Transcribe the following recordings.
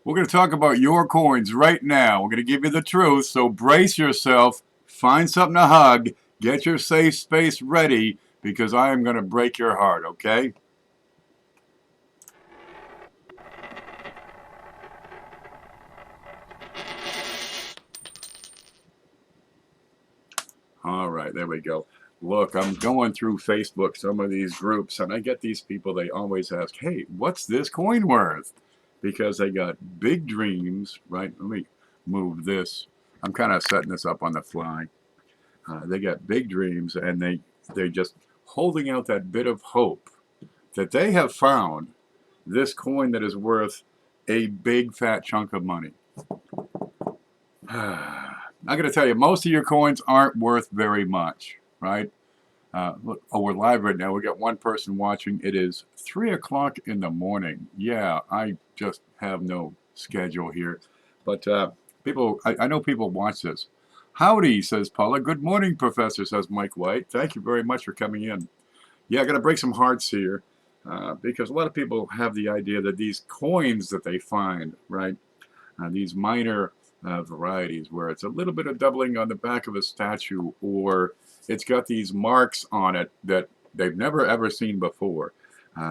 We're going to talk about your coins right now. We're going to give you the truth, so brace yourself, find something to hug, get your safe space ready, because I am going to break your heart, okay? All right, there we go. Look, I'm going through Facebook, some of these groups, and I get these people, they always ask, hey, what's this coin worth? Because they got big dreams, right? Let me move this. I'm kind of setting this up on the fly. They got big dreams, and they're just holding out that bit of hope that they have found this coin that is worth a big fat chunk of money. I'm going to tell you, most of your coins aren't worth very much, right? Look, oh, we're live right now. We got one person watching. It is 3 o'clock in the morning. Yeah, I just have no schedule here. But people, I know people watch this. Howdy, says Paula. Good morning, Professor, says Mike White. Thank you very much for coming in. Yeah, I got to break some hearts here because a lot of people have the idea that these coins that they find, right, these minor varieties where it's a little bit of doubling on the back of a statue, or it's got these marks on it that they've never ever seen before.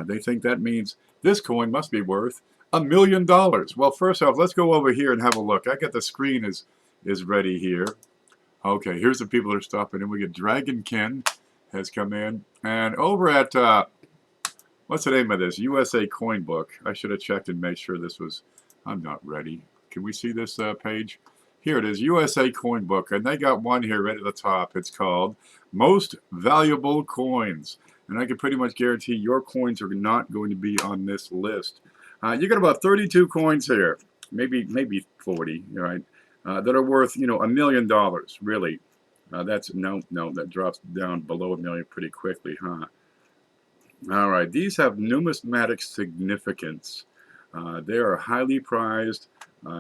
They think that means this coin must be worth $1 million. Well, first off, let's go over here and have a look. I got the screen is ready here. Okay, here's the people that are stopping in. We get Dragon Ken has come in, and over at what's the name of this? USA Coin Book. I should have checked and made sure this was. I'm not ready. Can we see this page? Here it is, USA Coin Book, and they got one here right at the top. It's called Most Valuable Coins, and I can pretty much guarantee your coins are not going to be on this list. You got about 32 coins here, maybe 40, right? That are worth $1 million. Really, that's no, that drops down below $1 million pretty quickly, huh? All right, these have numismatic significance. They are highly prized.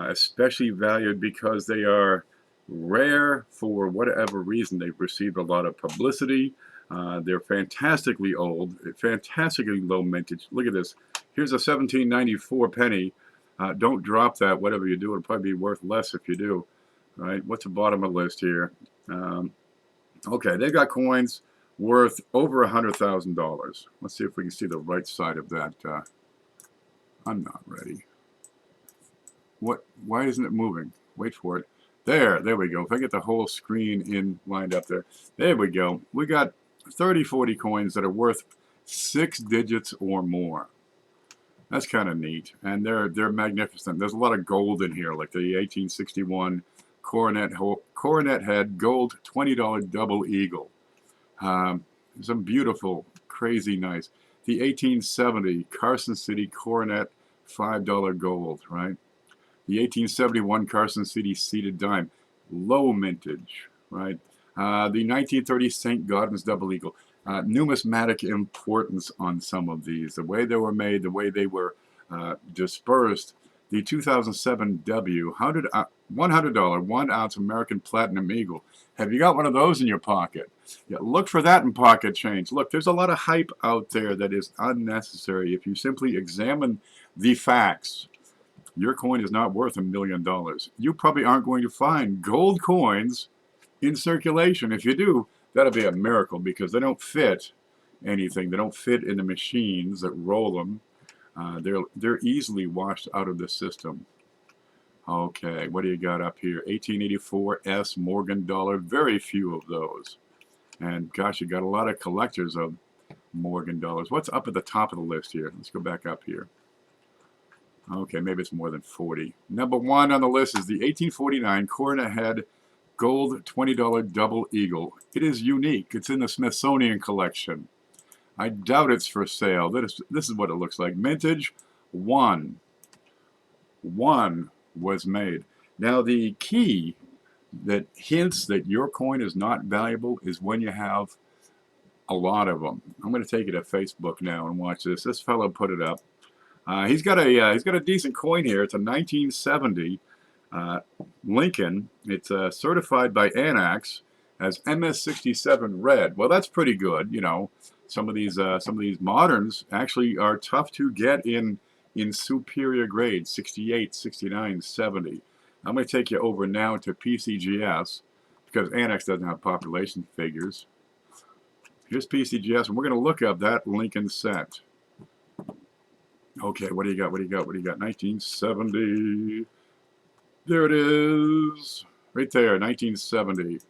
Especially valued because they are rare for whatever reason. They've received a lot of publicity. They're fantastically old, fantastically low mintage. Look at this. Here's a 1794 penny. Don't drop that. Whatever you do, it'll probably be worth less if you do. All right. What's the bottom of the list here? Okay, they've got coins worth over $100,000. Let's see if we can see the right side of that. I'm not ready. What? Why isn't it moving? Wait for it. There we go. If I get the whole screen in lined up there we go. We got 30, 40 coins that are worth 6 digits or more. That's kind of neat, and they're magnificent. There's a lot of gold in here, like the 1861 coronet head gold $20 double eagle. Some beautiful, crazy nice. The 1870 Carson City coronet $5 gold, right? The 1871 Carson City seated dime, low mintage, right? The 1930 St. Gaudens double eagle. Numismatic importance on some of these. The way they were made, the way they were dispersed. The 2007 W, $100 1 ounce American Platinum Eagle. Have you got one of those in your pocket? Yeah, look for that in pocket change. Look, there's a lot of hype out there that is unnecessary. If you simply examine the facts, your coin is not worth $1 million. You probably aren't going to find gold coins in circulation. If you do, that'll be a miracle because they don't fit anything. They don't fit in the machines that roll them. They're easily washed out of the system. Okay, what do you got up here? 1884 S Morgan dollar. Very few of those. And gosh, you got a lot of collectors of Morgan dollars. What's up at the top of the list here? Let's go back up here. Okay, maybe it's more than 40. Number 1 on the list is the 1849 Coronet Head Gold $20 Double Eagle. It is unique. It's in the Smithsonian collection. I doubt it's for sale. This is what it looks like. Mintage 1. 1 was made. Now the key that hints that your coin is not valuable is when you have a lot of them. I'm going to take it to Facebook now and watch this. This fellow put it up. He's got a decent coin here. It's a 1970 Lincoln. It's certified by Annex as MS67 red. Well, that's pretty good. You know, some of these moderns actually are tough to get in in superior grade, 68, 69, 70. I'm going to take you over now to PCGS because Annex doesn't have population figures. Here's PCGS, and we're going to look up that Lincoln set. Okay, what do you got? What do you got? What do you got? 1970. There it is. Right there, 1970.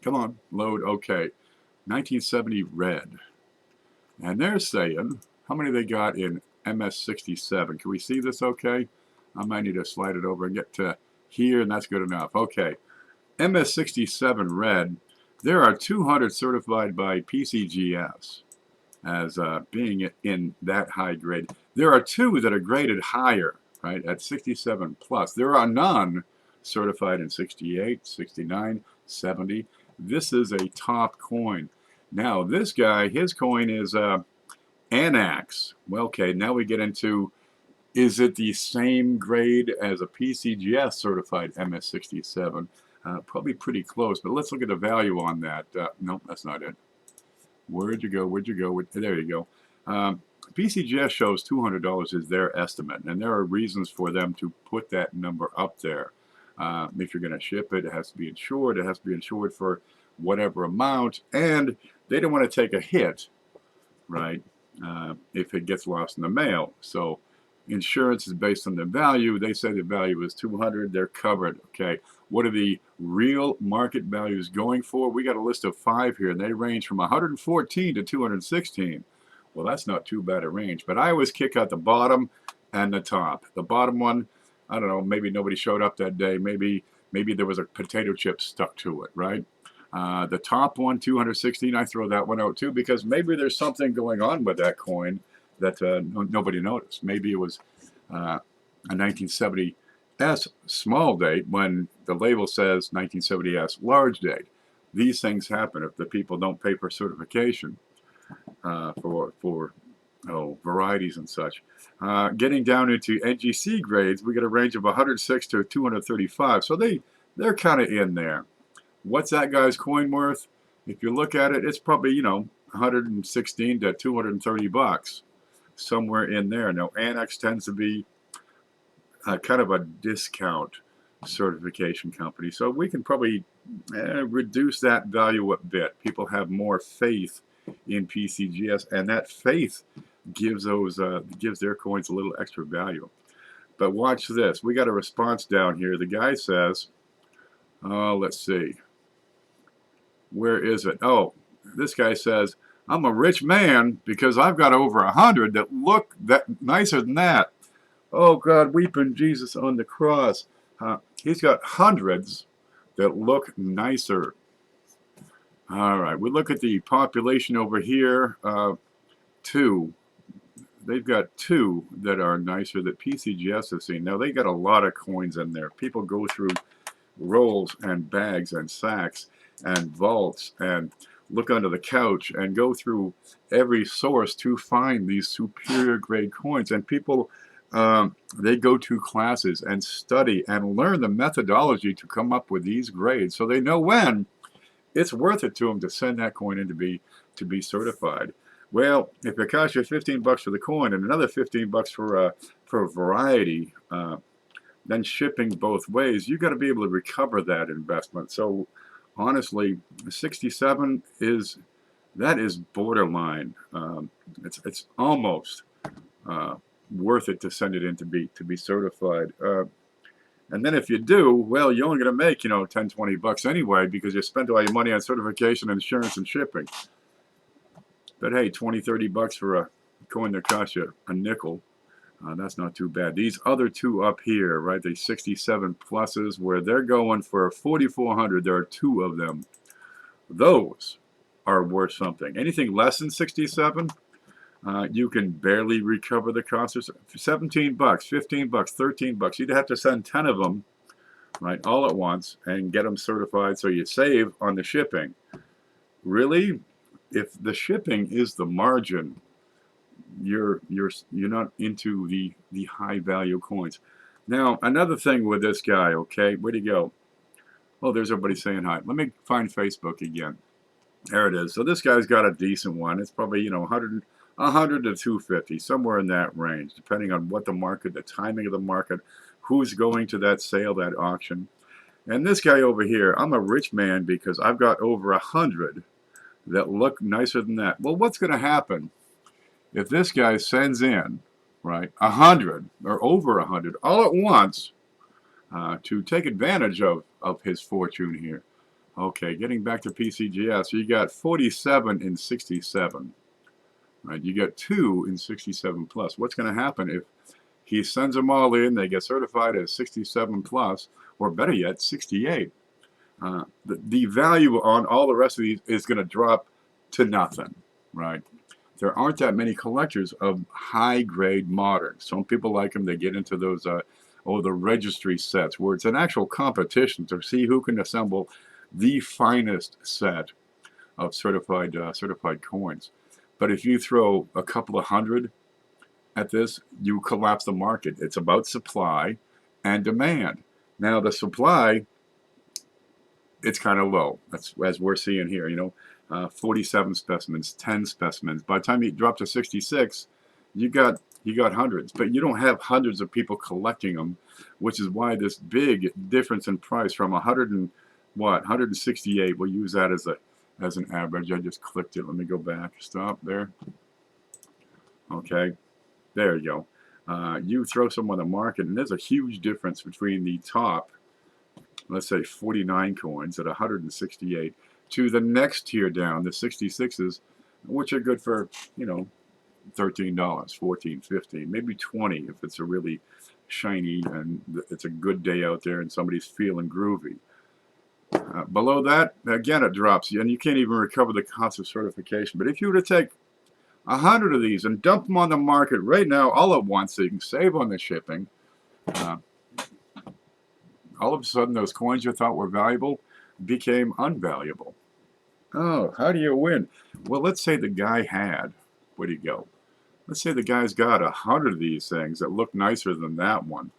Come on, load. Okay. 1970 red. And they're saying, how many they got in MS67? Can we see this okay? I might need to slide it over and get to here, and that's good enough. Okay. MS67 red, there are 200 certified by PCGS as being in that high grade. There are 2 that are graded higher, right, at 67 plus. There are none certified in 68, 69, 70. This is a top coin. Now, this guy, his coin is Anax. Well, okay, now we get into, is it the same grade as a PCGS certified MS67? Probably pretty close, but let's look at the value on that. Nope, that's not it. Where'd you go? Where'd you go? There you go. PCGS shows $200 is their estimate, and there are reasons for them to put that number up there. If you're going to ship it, it has to be insured. It has to be insured for whatever amount, and they don't want to take a hit, right, if it gets lost in the mail. So insurance is based on the value. They say the value is 200. They're covered. Okay. What are the real market values going for? We got a list of 5 here, and they range from 114 to 216. Well, that's not too bad a range, but I always kick out the bottom and the top. The bottom one, I don't know, maybe nobody showed up that day. Maybe there was a potato chip stuck to it, right? The top one, 216, I throw that one out too, because maybe there's something going on with that coin that nobody noticed. Maybe it was a 1970S small date when the label says 1970S large date. These things happen if the people don't pay for certification for varieties and such. Getting down into NGC grades, we get a range of 106 to 235. So they're kind of in there. What's that guy's coin worth? If you look at it, it's probably, you know, 116 to 230 bucks, somewhere in there. Now, Annex tends to be kind of a discount certification company, so we can probably reduce that value a bit. People have more faith in PCGS, and that faith gives their coins a little extra value. But watch this. We got a response down here. The guy says, let's see. Where is it? Oh, this guy says, I'm a rich man because I've got over 100 that look nicer than that. Oh, God, weeping Jesus on the cross. He's got hundreds that look nicer. All right, we look at the population over here. 2. They've got 2 that are nicer that PCGS has seen. Now, they got a lot of coins in there. People go through rolls and bags and sacks and vaults and look under the couch and go through every source to find these superior grade coins. And people, they go to classes and study and learn the methodology to come up with these grades, so they know when it's worth it to them to send that coin in to be certified. Well, if it costs you 15 bucks for the coin and another 15 bucks for a variety, then shipping both ways, you got to be able to recover that investment. So honestly, 67 is borderline. It's almost worth it to send it in to be certified. And then if you do, well, you're only going to make, 10, 20 bucks anyway, because you spent all your money on certification, insurance, and shipping. But hey, 20, 30 bucks for a coin that costs you a nickel, that's not too bad. These other 2 up here, right, the 67 pluses, where they're going for 4,400, there are 2 of them. Those are worth something. Anything less than 67, you can barely recover the cost. 17 bucks, 15 bucks, 13 bucks. You'd have to send 10 of them, right, all at once and get them certified, so you save on the shipping. Really, if the shipping is the margin, you're not into the high value coins. Now, another thing with this guy, okay, where'd he go? Oh, there's everybody saying hi. Let me find Facebook again. There it is. So this guy's got a decent one. It's probably, 100, 100 to 250, somewhere in that range, depending on what the market, the timing of the market, who's going to that sale, that auction. And this guy over here, I'm a rich man because I've got over 100 that look nicer than that. Well, what's going to happen if this guy sends in, right, 100 or over 100 all at once to take advantage of his fortune here? Okay, getting back to PCGS, so you got 47 in 67. Right, you get 2 in 67 plus. What's going to happen if he sends them all in, they get certified as 67 plus, or better yet, 68? The value on all the rest of these is going to drop to nothing, right? There aren't that many collectors of high-grade moderns. Some people like them. They get into those, the registry sets, where it's an actual competition to see who can assemble the finest set of certified coins. But if you throw a couple of hundred at this, you collapse the market. It's about supply and demand. Now the supply, it's kind of low. That's as we're seeing here. 47 specimens, 10 specimens. By the time you drop to 66, you got hundreds. But you don't have hundreds of people collecting them, which is why this big difference in price from 168. We'll use that as an average. I just clicked it. Let me go back. Stop there. Okay, there you go. You throw some on the market, and there's a huge difference between the top, let's say 49 coins at 168, to the next tier down, the 66s, which are good for, $13, $14, $15, maybe 20 if it's a really shiny and it's a good day out there and somebody's feeling groovy. Below that, again, it drops, and you can't even recover the cost of certification. But if you were to take 100 of these and dump them on the market right now all at once so you can save on the shipping, all of a sudden those coins you thought were valuable became unvaluable. Oh, how do you win? Well, let's say the guy had, where'd he go? Let's say the guy's got 100 of these things that look nicer than that one.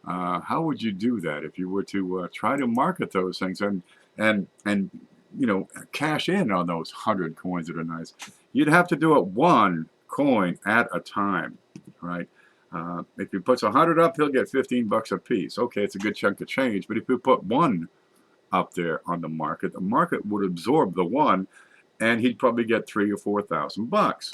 How would you do that if you were to try to market those things and cash in on those 100 coins that are nice? You'd have to do it one coin at a time, right? If he puts 100 up, he'll get 15 bucks a piece. Okay, it's a good chunk of change, but if you put one up there on the market would absorb the one, and he'd probably get 3,000 or 4,000 bucks.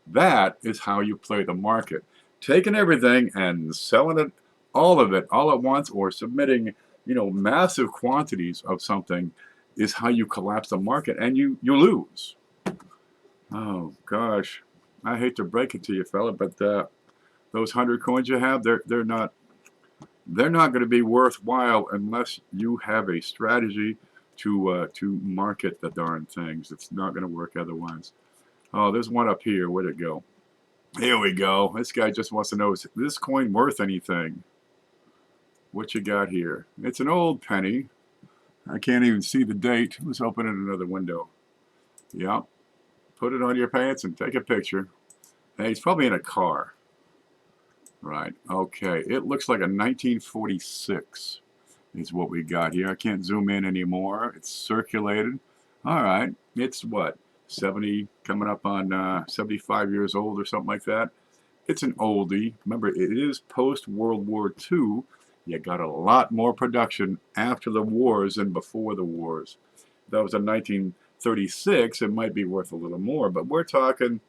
That is how you play the market. Taking everything and selling it, all of it, all at once, or submitting, massive quantities of something is how you collapse the market, and you lose. Oh gosh, I hate to break it to you, fella, but those 100 coins you have, they're not going to be worthwhile unless you have a strategy to market the darn things. It's not going to work otherwise. Oh, there's one up here. Where'd it go? Here we go. This guy just wants to know, is this coin worth anything? What you got here? It's an old penny. I can't even see the date. Let's open it in another window. Yep. Put it on your pants and take a picture. Hey, he's probably in a car. Right. Okay. It looks like a 1946 is what we got here. I can't zoom in anymore. It's circulated. All right. It's what? 70, coming up on 75 years old or something like that. It's an oldie. Remember, it is post-World War II. You got a lot more production after the wars than before the wars. That was in 1936. It might be worth a little more, but we're talking,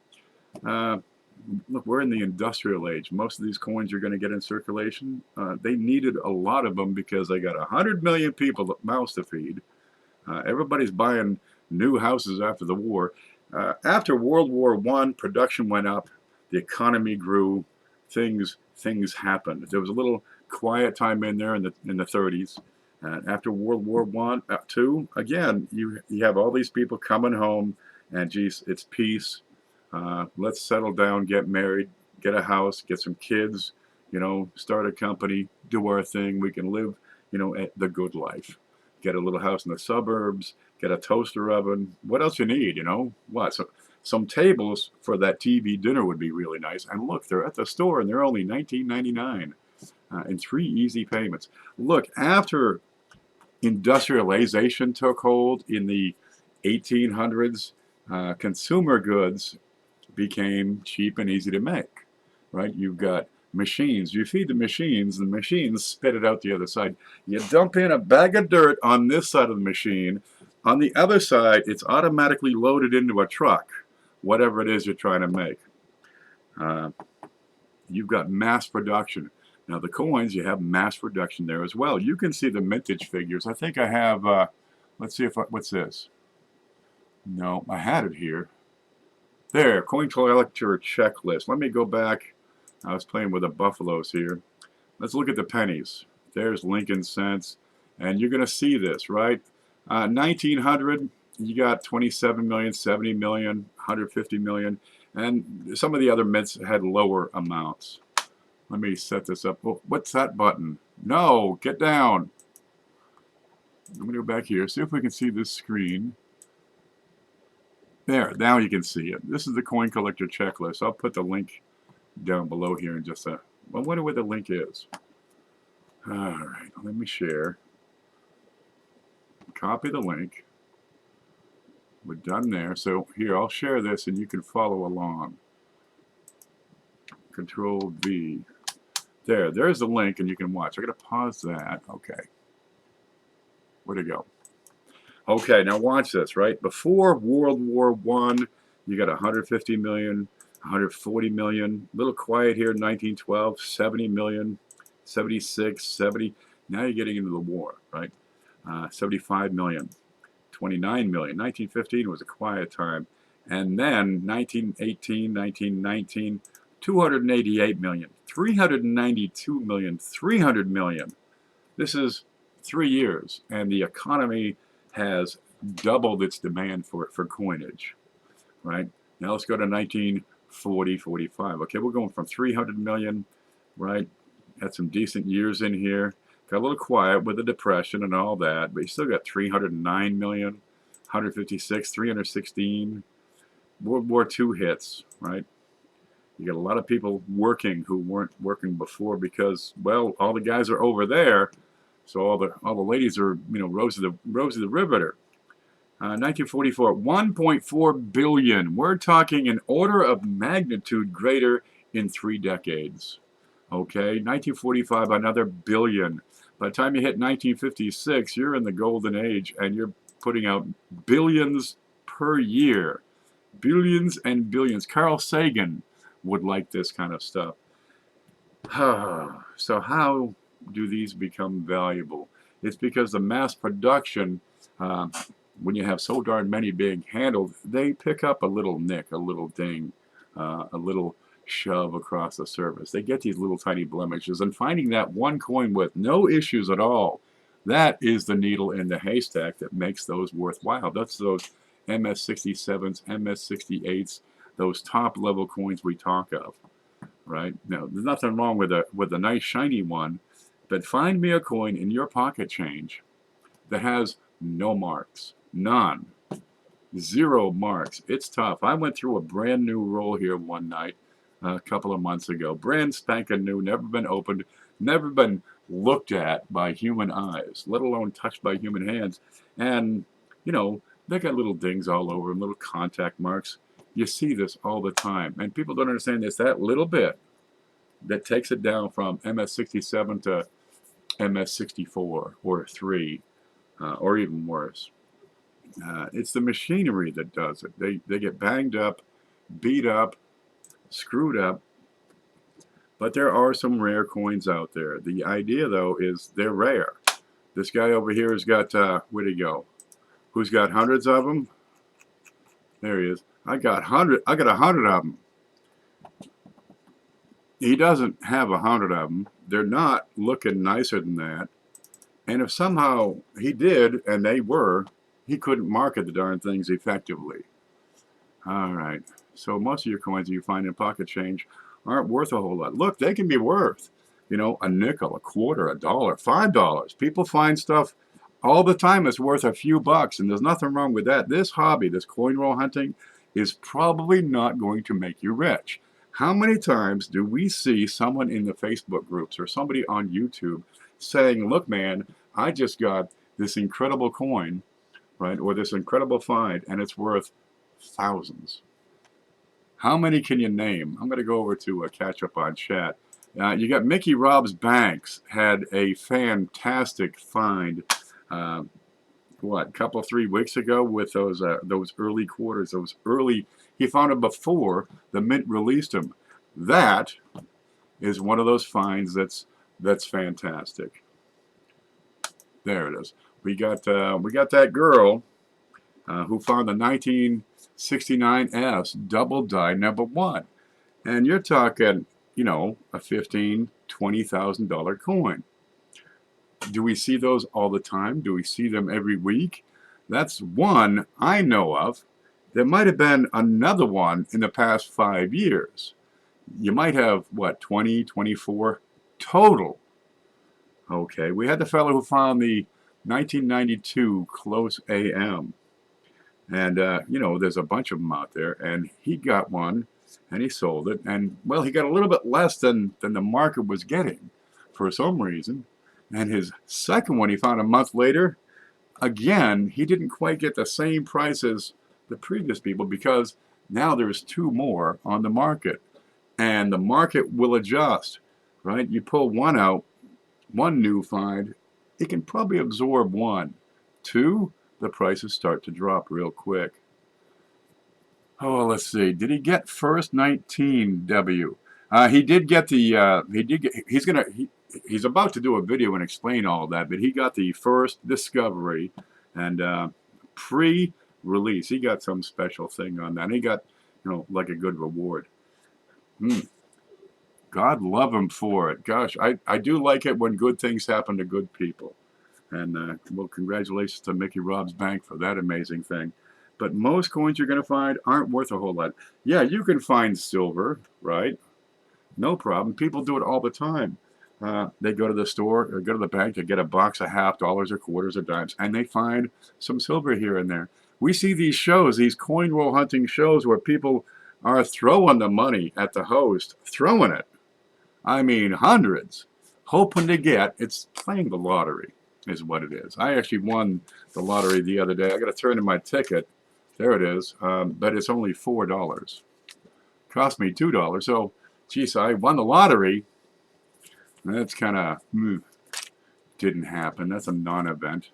look, we're in the industrial age. Most of these coins you're going to get in circulation, they needed a lot of them because they got 100 million people mouths to feed. Everybody's buying new houses after the war. After World War I, production went up, the economy grew, things happened. There was a little quiet time in there in the 30s. After World War II, again, you have all these people coming home, and geez, it's peace. Let's settle down, get married, get a house, get some kids, start a company, do our thing. We can live, the good life. Get a little house in the suburbs, get a toaster oven. What else you need, What? So, some tables for that TV dinner would be really nice. And look, they're at the store, and they're only $19.99 in 3 easy payments. Look, after industrialization took hold in the 1800s, consumer goods became cheap and easy to make, right? You've got machines. You feed the machines spit it out the other side. You dump in a bag of dirt on this side of the machine. On the other side, it's automatically loaded into a truck, whatever it is you're trying to make. You've got mass production. Now the coins, you have mass production there as well. You can see the mintage figures. I think I have, let's see if, what's this? No, I had it here. There, coin collector checklist. Let me go back. I was playing with the buffaloes here. Let's look at the pennies. There's Lincoln cents. And you're going to see this, right? 1900, you got 27 million, 70 million, 150 million. And some of the other mints had lower amounts. Let me set this up. Oh, what's that button? No, get down. I'm going to go back here. See if we can see this screen. There, now you can see it. This is the coin collector checklist. I'll put the link down below here in just a... I wonder where the link is. All right, let me share. Copy the link. We're done there. So here, I'll share this and you can follow along. Control V. There's the link and you can watch. I'm going to pause that. Okay. Where'd it go? Okay, now watch this, right? Before World War I, you got 150 million, 140 million. A little quiet here in 1912, 70 million, 76, 70. Now you're getting into the war, right? 75 million, 29 million. 1915 was a quiet time. And then 1918, 1919, 288 million, 392 million, 300 million. This is 3 years, and the economy has doubled its demand for coinage, right? Now let's go to 1940, 45. Okay, we're going from 300 million, right? Had some decent years in here. Got a little quiet with the Depression and all that, but you still got 309 million, 156, 316. World War II hits, right? You got a lot of people working who weren't working before because, well, all the guys are over there. So all the ladies are, you know, Rosie the Riveter. 1944, 1.4 billion. We're talking an order of magnitude greater in 3 decades. Okay, 1945, another billion. By the time you hit 1956, you're in the golden age and you're putting out billions per year. Billions and billions. Carl Sagan would like this kind of stuff. So how do these become valuable? It's because the mass production, when you have so darn many being handled, they pick up a little nick, a little ding, a little shove across the surface. They get these little tiny blemishes, and finding that one coin with no issues at all, that is the needle in the haystack that makes those worthwhile. That's those MS-67s, MS-68s, those top level coins we talk of, right? Now, there's nothing wrong with a nice shiny one, but find me a coin in your pocket change that has no marks, none, 0 marks. It's tough. I went through a brand new roll here one night a couple of months ago, brand spanking new, never been opened, never been looked at by human eyes, let alone touched by human hands. And, you know, they got little dings all over them, little contact marks. You see this all the time, and people don't understand this. That little bit that takes it down from MS-67 to MS-64 or 3, or even worse. It's the machinery that does it. They get banged up, beat up, screwed up, but there are some rare coins out there. The idea, though, is they're rare. This guy over here has got, where'd he go? Who's got hundreds of them? There he is. I got 100 of them. He doesn't have 100 of them. They're not looking nicer than that. And if somehow he did, and they were, he couldn't market the darn things effectively. All right. So most of your coins that you find in pocket change aren't worth a whole lot. Look, they can be worth, you know, a nickel, a quarter, $1, $5. People find stuff all the time that's worth a few bucks, and there's nothing wrong with that. This hobby, this coin roll hunting, is probably not going to make you rich. How many times do we see someone in the Facebook groups or somebody on YouTube saying, look, man, I just got this incredible coin, right, or this incredible find, and it's worth thousands. How many can you name? I'm going to go over to catch up on chat. You got Mickey Rob's Banks had a fantastic find. What, a couple 3 weeks ago with those early quarters, he found them before the mint released them. That is one of those finds that's fantastic. There it is. We got that girl who found the 1969 S double die #1, and you're talking, you know, a $15,000-$20,000 coin. Do we see those all the time? Do we see them every week? That's one I know of. There might have been another one in the past 5 years. You might have, what, 20, 24 total. Okay, we had the fellow who found the 1992 Close AM. And, you know, there's a bunch of them out there. And he got one, and he sold it. And, well, he got a little bit less than the market was getting for some reason. And his second one he found a month later, again, he didn't quite get the same price as the previous people because now there's 2 more on the market. And the market will adjust, right? You pull one out, one new find, it can probably absorb 1. 2, the prices start to drop real quick. Oh, let's see. Did he get first 19W? He did get the, he's about to do a video and explain all that, but he got the first discovery and pre-release. He got some special thing on that. And he got, you know, like a good reward. God love him for it. Gosh, I do like it when good things happen to good people. And, well, congratulations to Mickey Rob's Bank for that amazing thing. But most coins you're going to find aren't worth a whole lot. Yeah, you can find silver, right? No problem. People do it all the time. They go to the store or go to the bank to get a box of half dollars or quarters or dimes, and they find some silver here and there. We see these shows, these coin roll hunting shows where people are throwing the money at the host, throwing it. I mean, hundreds, hoping to get, it's playing the lottery is what it is. I actually won the lottery the other day. I got to turn in my ticket. There it is. But it's only $4. Cost me $2. So, geez, I won the lottery. That's kind of didn't happen. That's a non-event.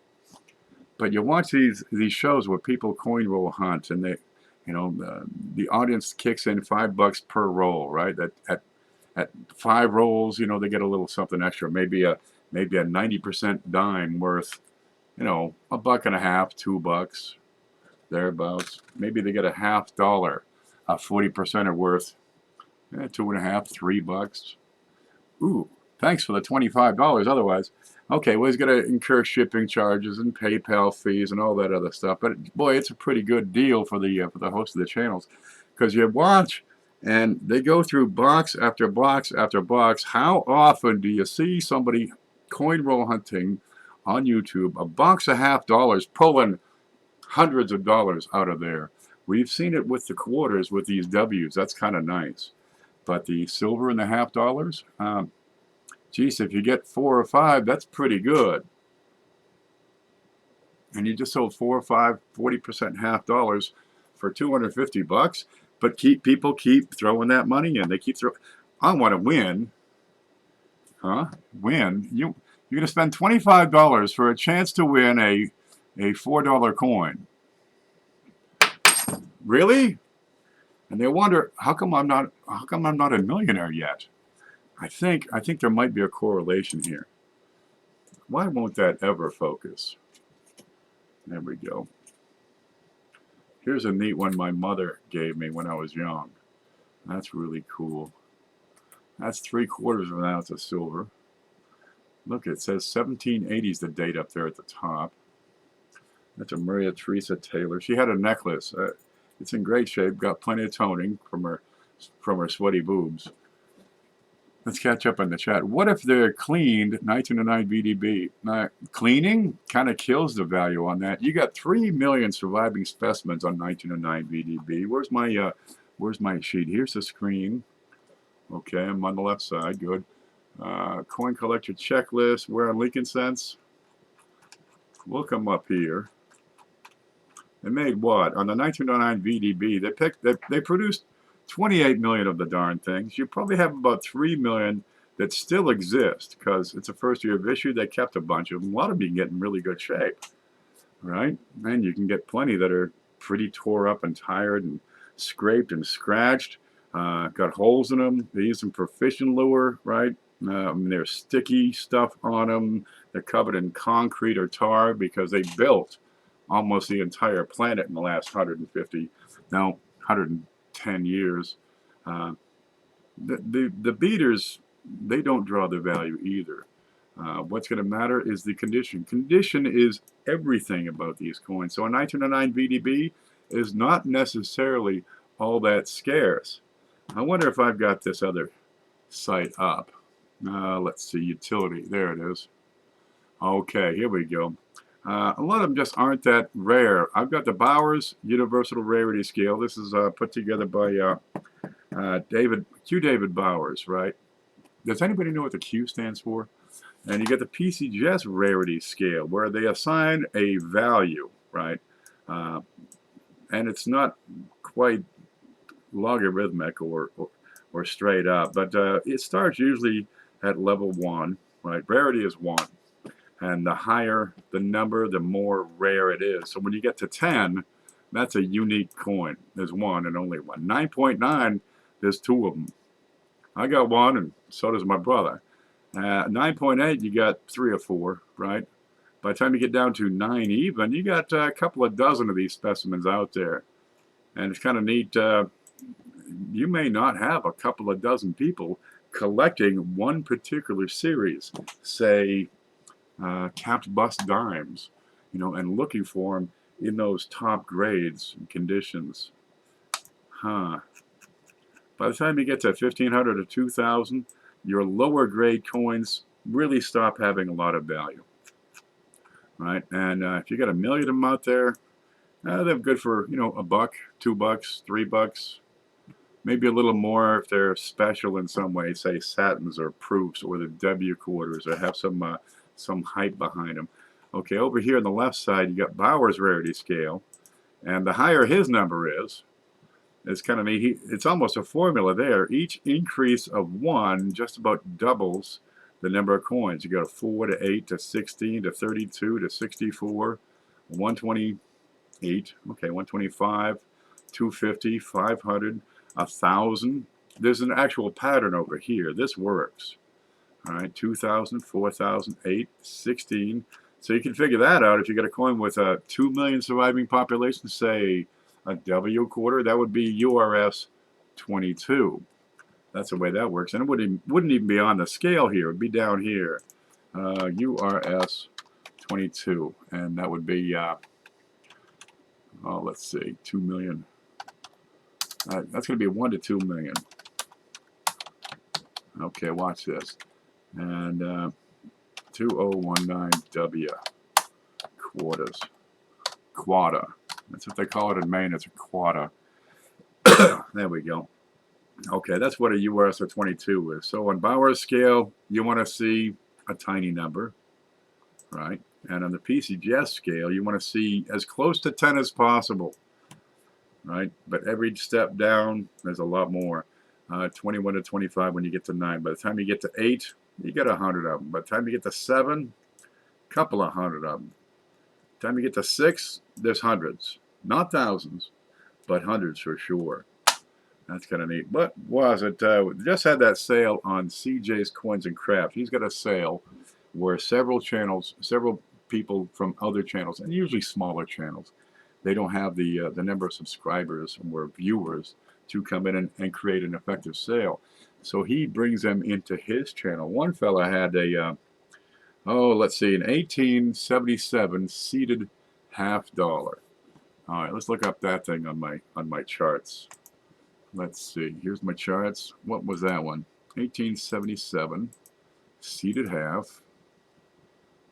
But you watch these shows where people coin roll hunt, and they, you know, the audience kicks in $5 per roll, right? At 5 rolls, you know, they get a little something extra. Maybe a 90% dime worth, you know, $1.50, $2 thereabouts. Maybe they get a half dollar. 40% are worth $2.50, $3. Ooh, thanks for the $25. Otherwise, okay, well, he's going to incur shipping charges and PayPal fees and all that other stuff. But boy, it's a pretty good deal for the host of the channels, because you watch and they go through box after box after box. How often do you see somebody coin roll hunting on YouTube, a box of half dollars, pulling hundreds of dollars out of there? We've seen it with the quarters with these W's. That's kind of nice. But the silver and the half dollars, geez, if you get 4 or 5, that's pretty good. And you just sold 4 or 5, 40% half dollars for $250. But people keep throwing that money in. They keep throwing. I want to win. Huh? Win. You're going to spend $25 for a chance to win a $4 coin. Really? And they wonder, how come I'm not a millionaire yet? I think there might be a correlation here. Why won't that ever focus? There we go. Here's a neat one my mother gave me when I was young. That's really cool. That's 3/4 of an ounce of silver. Look, it says 1780 is the date up there at the top. That's a Maria Teresa Taylor. She had a necklace. It's in great shape. Got plenty of toning from her sweaty boobs. Let's catch up on the chat. What if they're cleaned 1909 VDB? Cleaning kind of kills the value on that. You got 3 million surviving specimens on 1909 VDB. Where's my sheet? Here's the screen. Okay, I'm on the left side. Good. Coin collector checklist. We're on Lincoln Cents. We'll come up here. They made what? On the 1909 VDB, they produced 28 million of the darn things. You probably have about 3 million that still exist because it's the first year of issue. They kept a bunch of them. A lot of them you can get in really good shape, right? And you can get plenty that are pretty tore up and tired and scraped and scratched. Got holes in them. They use them for fishing lure, right? There's sticky stuff on them. They're covered in concrete or tar because they built almost the entire planet in the last 150, now 110 years. The beaters, they don't draw the value either. What's going to matter is the condition. Condition is everything about these coins. So a 1909 VDB is not necessarily all that scarce. I wonder if I've got this other site up. Let's see, utility. There it is. Okay, here we go. A lot of them just aren't that rare. I've got the Bowers Universal Rarity Scale. This is put together by David Bowers, right? Does anybody know what the Q stands for? And you get the PCGS Rarity Scale, where they assign a value, right? And it's not quite logarithmic or straight up, but it starts usually at level 1, right? Rarity is 1. And the higher the number, the more rare it is. So when you get to 10, that's a unique coin. There's one and only one. 9.9, there's 2 of them. I got one, and so does my brother. 9.8, you got 3 or 4, right? By the time you get down to 9 even, you got a couple of dozen of these specimens out there. And it's kind of neat. You may not have a couple of dozen people collecting one particular series, say capped bust dimes, you know, and looking for them in those top grades and conditions. By the time you get to 1,500 or 2,000, your lower grade coins really stop having a lot of value, right? And if you got a million of them out there, they're good for, you know, $1, $2, $3, maybe a little more if they're special in some way, say satins or proofs or the W quarters, or have some hype behind them. Okay, over here on the left side, you got Bowers Rarity Scale, and the higher his number is, it's kind of neat. It's almost a formula there. Each increase of 1 just about doubles the number of coins. You go to 4 to 8 to 16 to 32 to 64, 128, okay, 125, 250, 500, 1,000. There's an actual pattern over here. This works. All right, 2,000, 4,000, 8, 16. So you can figure that out. If you got a coin with a 2 million surviving population, say a W quarter, that would be URS 22. That's the way that works. And it wouldn't even be on the scale here. It would be down here. URS 22. And that would be, let's see, 2 million. That's going to be 1 to 2 million. Okay, watch this. And 2019W quarters. Quata. That's what they call it in Maine. It's a quata. There we go. Okay, that's what a URS of 22 is. So on Bowers scale, you want to see a tiny number, right? And on the PCGS scale, you want to see as close to 10 as possible, right? But every step down, there's a lot more. 21 to 25 when you get to 9. By the time you get to 8, you get 100 of them. By the time you get to 7, a couple of hundred of them. By the time you get to 6, there's hundreds. Not thousands, but hundreds for sure. That's kind of neat. What was it? Just had that sale on CJ's Coins and Craft. He's got a sale where several channels, several people from other channels, and usually smaller channels, they don't have the number of subscribers or viewers to come in and create an effective sale. So he brings them into his channel. One fella had a, let's see, an 1877 seeded $50. All right, let's look up that thing on my charts. Let's see. Here's my charts. What was that one? 1877 seeded half.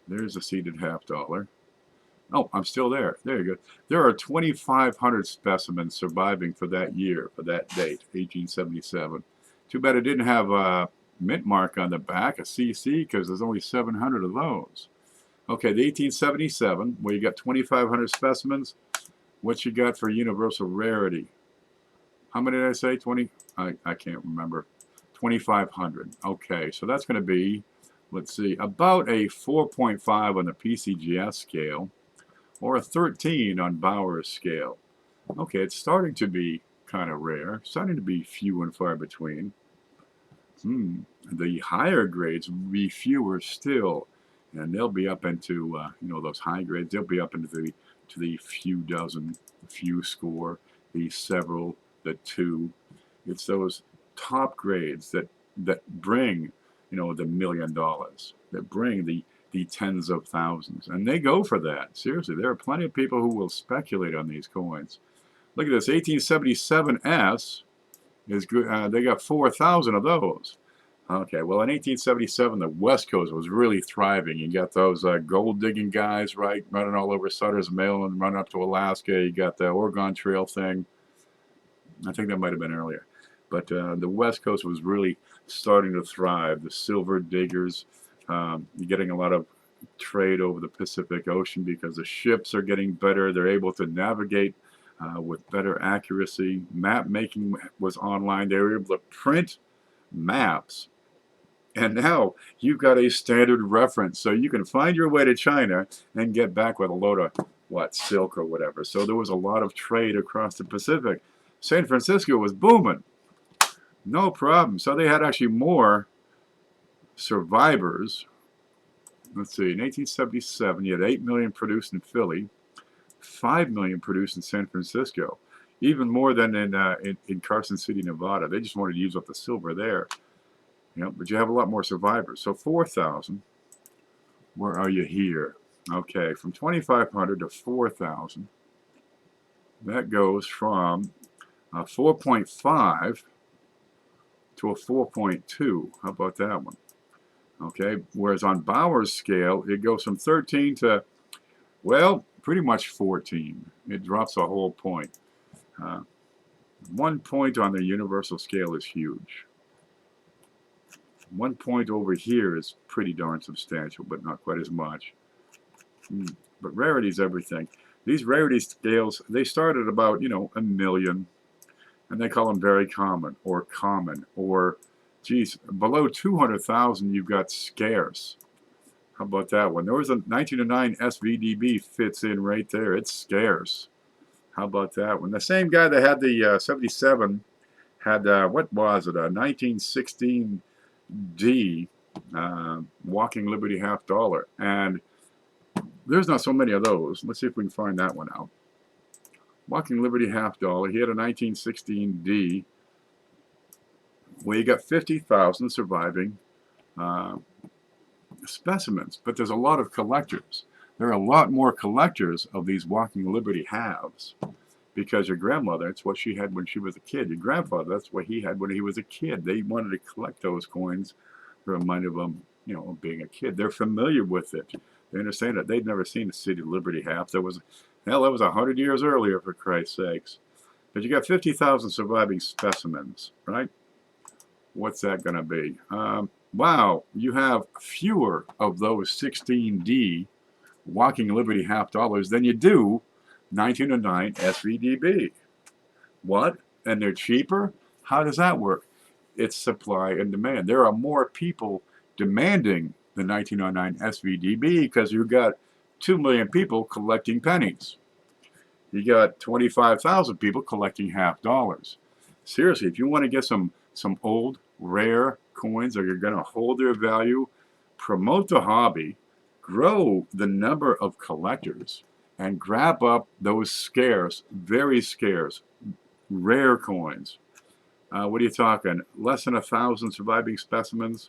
There's a seeded $50. Oh, I'm still there. There you go. There are 2,500 specimens surviving for that year, for that date, 1877. Too bad it didn't have a mint mark on the back, a CC, because there's only 700 of those. Okay, the 1877, where you got 2,500 specimens. What you got for universal rarity? How many did I say? 20? I can't remember. 2,500. Okay, so that's going to be, let's see, about a 4.5 on the PCGS scale or a 13 on Bowers scale. Okay, it's starting to be kind of rare, starting to be few and far between. The higher grades will be fewer still, and they'll be up into those high grades. They'll be up into the few dozen, few score, the several, the two. It's those top grades that bring the $1 million, that bring the tens of thousands, and they go for that. Seriously, there are plenty of people who will speculate on these coins. Look at this, 1877S is good. They got 4,000 of those. Okay, well, in 1877, the West Coast was really thriving. You got those gold digging guys, right, running all over Sutter's Mill and running up to Alaska. You got the Oregon Trail thing. I think that might have been earlier. But the West Coast was really starting to thrive. The silver diggers, you're getting a lot of trade over the Pacific Ocean because the ships are getting better. They're able to navigate with better accuracy. Map making was online. They were able to print maps. And now you've got a standard reference. So you can find your way to China and get back with a load of, silk or whatever. So there was a lot of trade across the Pacific. San Francisco was booming. No problem. So they had actually more survivors. Let's see, in 1877, you had 8 million produced in Philly, 5 million produced in San Francisco, even more than in Carson City, Nevada. They just wanted to use up the silver there. But you have a lot more survivors. So 4,000. Where are you here? Okay, from 2,500 to 4,000. That goes from a 4.5 to a 4.2. How about that one? Okay, whereas on Bowers' scale, it goes from 13 to, well, pretty much 14. It drops a whole point. 1 point on the universal scale is huge. 1 point over here is pretty darn substantial, but not quite as much. But rarity is everything. These rarity scales, they start at about, 1 million, and they call them very common, or geez, below 200,000, you've got scarce. How about that one? There was a 1909 SVDB fits in right there. It's scarce. How about that one? The same guy that had the 77 had, what was it, a 1916 D Walking Liberty half dollar, and there's not so many of those. Let's see if we can find that one out. Walking Liberty half dollar. He had a 1916 D where you got 50,000 surviving specimens, but there's a lot of collectors. There are a lot more collectors of these Walking Liberty halves because your grandmother, it's what she had when she was a kid. Your grandfather, that's what he had when he was a kid. They wanted to collect those coins to remind them, of being a kid. They're familiar with it. They understand it. They'd never seen a City Liberty half. That was 100 years earlier, for Christ's sakes. But you got 50,000 surviving specimens, right? What's that going to be? Wow, you have fewer of those 16D Walking Liberty half dollars than you do 1909 SVDB. What? And they're cheaper? How does that work? It's supply and demand. There are more people demanding the 1909 SVDB because you've got 2 million people collecting pennies. You got 25,000 people collecting half dollars. Seriously, if you want to get some old, rare coins that are going to hold their value, promote the hobby, grow the number of collectors, and grab up those scarce, very scarce, rare coins. What are you talking? Less than 1,000 surviving specimens?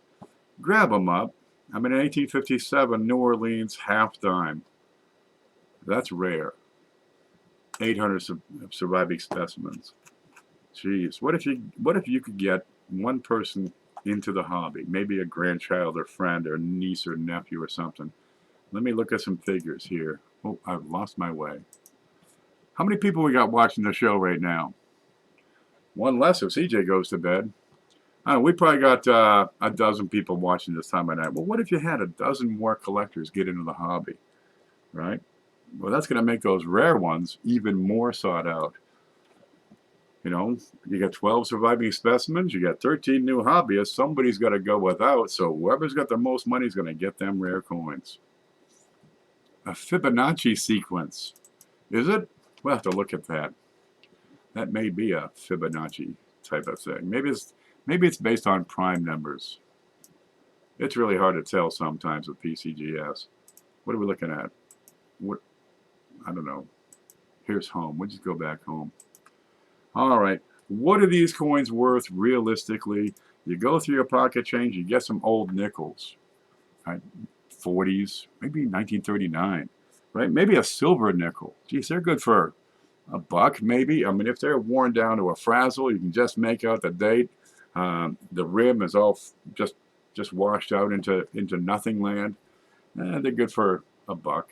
Grab them up. I mean, in 1857, New Orleans half dime. That's rare. 800 surviving specimens. Jeez, what if you could get one person into the hobby, maybe a grandchild or friend or niece or nephew or something. Let me look at some figures here. Oh, I've lost my way. How many people we got watching the show right now? One less if CJ goes to bed. I don't know, we probably got a dozen people watching this time of night. Well, what if you had a dozen more collectors get into the hobby, right? Well, that's going to make those rare ones even more sought out. You know, you got 12 surviving specimens, you got 13 new hobbyists. Somebody's got to go without, so whoever's got the most money is going to get them rare coins. A Fibonacci sequence. Is it? We'll have to look at that. That may be a Fibonacci type of thing. Maybe it's based on prime numbers. It's really hard to tell sometimes with PCGS. What are we looking at? What? I don't know. Here's home. We'll just go back home. All right. What are these coins worth realistically? You go through your pocket change, you get some old nickels. Right? 40s, maybe 1939. Right? Maybe a silver nickel. Geez, they're good for $1, maybe. I mean, if they're worn down to a frazzle, you can just make out the date. The rim is all just washed out into nothing land. They're good for $1.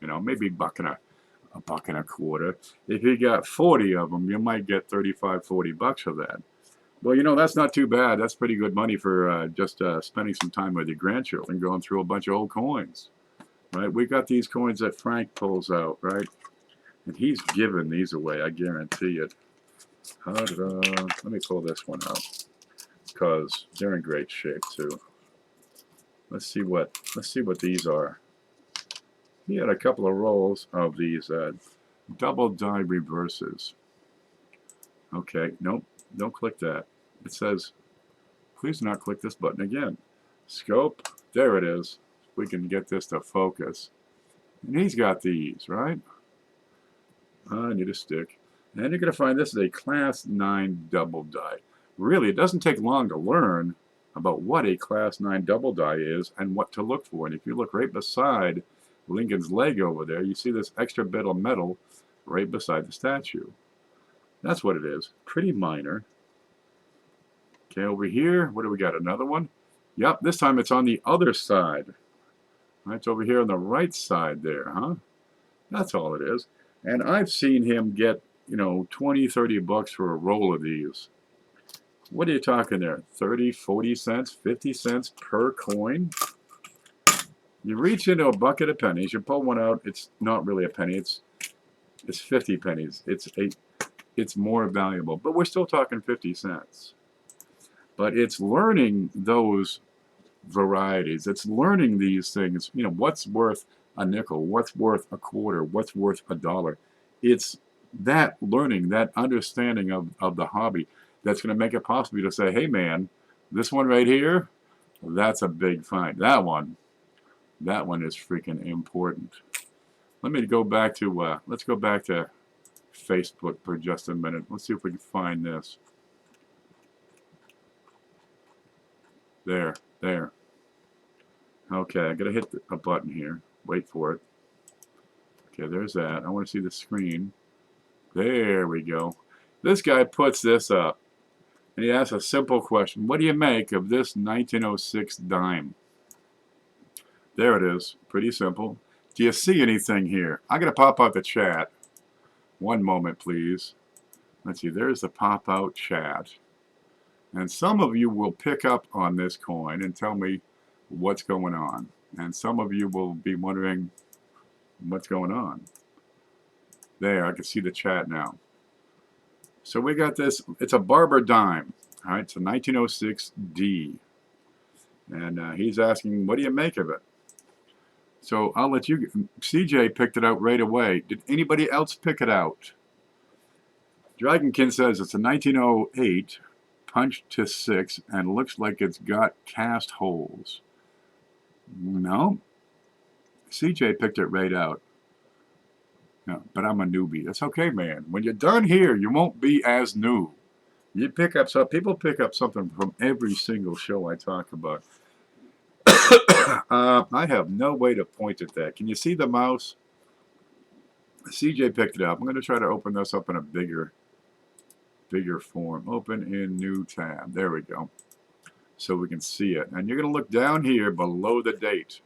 You know, maybe $1.25. If you got 40 of them, you might get 35, 40 bucks for that. Well, you know, that's not too bad. That's pretty good money for just spending some time with your grandchildren, going through a bunch of old coins. Right? We got these coins that Frank pulls out, right? And he's giving these away, I guarantee it. Let me pull this one out, because they're in great shape too. Let's see what these are. He had a couple of rolls of these double die reverses. Okay, nope, don't click that. It says, please do not click this button again. Scope, there it is. We can get this to focus. And he's got these, right? I need a stick. And you're going to find this is a Class 9 double die. Really, it doesn't take long to learn about what a Class 9 double die is and what to look for. And if you look right beside Lincoln's leg over there, you see this extra bit of metal right beside the statue. That's what it is. Pretty minor. Okay, over here, what do we got? Another one? Yep, this time it's on the other side. Right, it's over here on the right side there, huh? That's all it is. And I've seen him get, you know, 20, 30 bucks for a roll of these. What are you talking there? 30, 40 cents, 50 cents per coin? You reach into a bucket of pennies, you pull one out, it's not really a penny, it's 50 pennies. It's more valuable, but we're still talking 50 cents. But it's learning those varieties. It's learning these things, you know, what's worth a nickel, what's worth a quarter, what's worth $1. It's that learning, that understanding of the hobby that's going to make it possible to say, hey man, this one right here, that's a big find. That one is freaking important. Let me go back to, let's go back to Facebook for just a minute. Let's see if we can find this. There. Okay, I gotta hit a button here. Wait for it. Okay, there's that. I want to see the screen. There we go. This guy puts this up, and he asks a simple question. What do you make of this 1906 dime? There it is. Pretty simple. Do you see anything here? I'm going to pop out the chat. One moment, please. Let's see. There's the pop-out chat. And some of you will pick up on this coin and tell me what's going on. And some of you will be wondering what's going on. There, I can see the chat now. So we got this. It's a Barber dime. All right, it's a 1906 D. And he's asking, what do you make of it? So I'll let you, CJ picked it out right away. Did anybody else pick it out? Dragonkin says it's a 1908, punched to 6, and looks like it's got cast holes. No. CJ picked it right out. No, but I'm a newbie. That's okay, man. When you're done here, you won't be as new. You pick up, so people pick up something from every single show I talk about. I have no way to point at that. Can you see the mouse? CJ picked it up. I'm going to try to open this up in a bigger form. Open in new tab. There we go. So we can see it. And you're going to look down here below the date.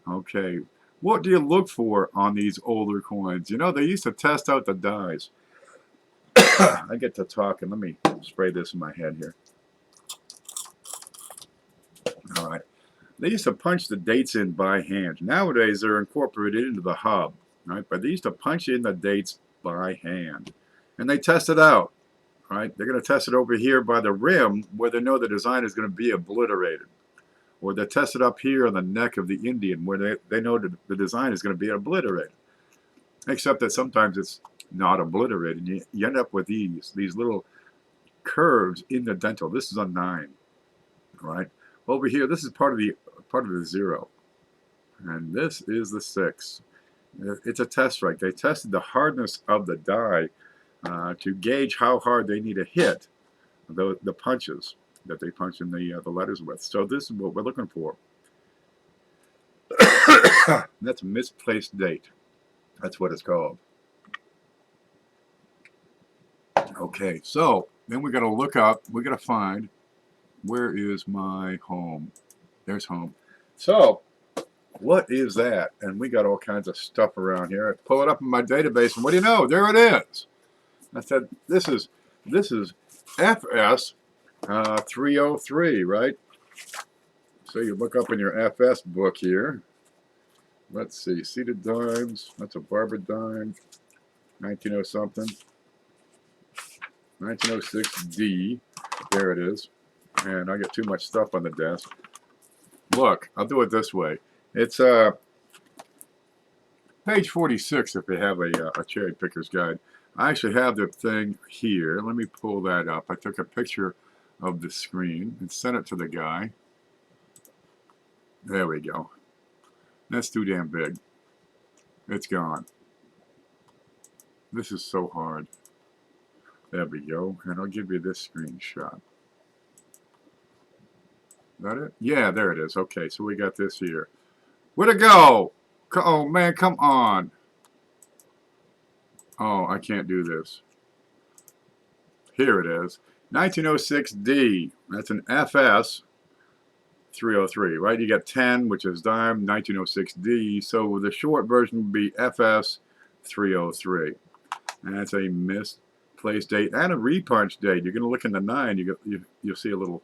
Okay. What do you look for on these older coins? You know, they used to test out the dies. I get to talking. Let me spray this in my head here. All right. They used to punch the dates in by hand. Nowadays, they're incorporated into the hub. Right? But they used to punch in the dates by hand. And they test it out. right? They're going to test it over here by the rim where they know the design is going to be obliterated. Or they test it up here on the neck of the Indian where they know that the design is going to be obliterated. Except that sometimes it's not obliterated. You end up with these little curves in the dental. This is a 9, right? Over here, this is part of the 0. And this is the 6. It's a test right. They tested the hardness of the die to gauge how hard they need to hit the punches that they punch in the letters with. So this is what we're looking for. That's a misplaced date. That's what it's called. Okay, so then we got to look up, we got to find, where is my home? There's home. So what is that? And we got all kinds of stuff around here. I pull it up in my database, and what do you know? There it is. I said, this is FS 303, right? So you look up in your FS book here. Let's see, seated dimes. That's a barber dime. 1900 something. 1906D. There it is. And I got too much stuff on the desk. Look, I'll do it this way. It's page 46 if you have a cherry picker's guide. I actually have the thing here. Let me pull that up. I took a picture of the screen and sent it to the guy. There we go. That's too damn big. It's gone. This is so hard. There we go. And I'll give you this screenshot. Is that it? Yeah, there it is. Okay, so we got this here. Where'd it go? Oh, man, come on. Oh, I can't do this. Here it is. 1906D. That's an FS 303, right? You got 10, which is dime, 1906D. So the short version would be FS 303. And that's a misplaced date and a repunch date. You're going to look in the 9. You'll see a little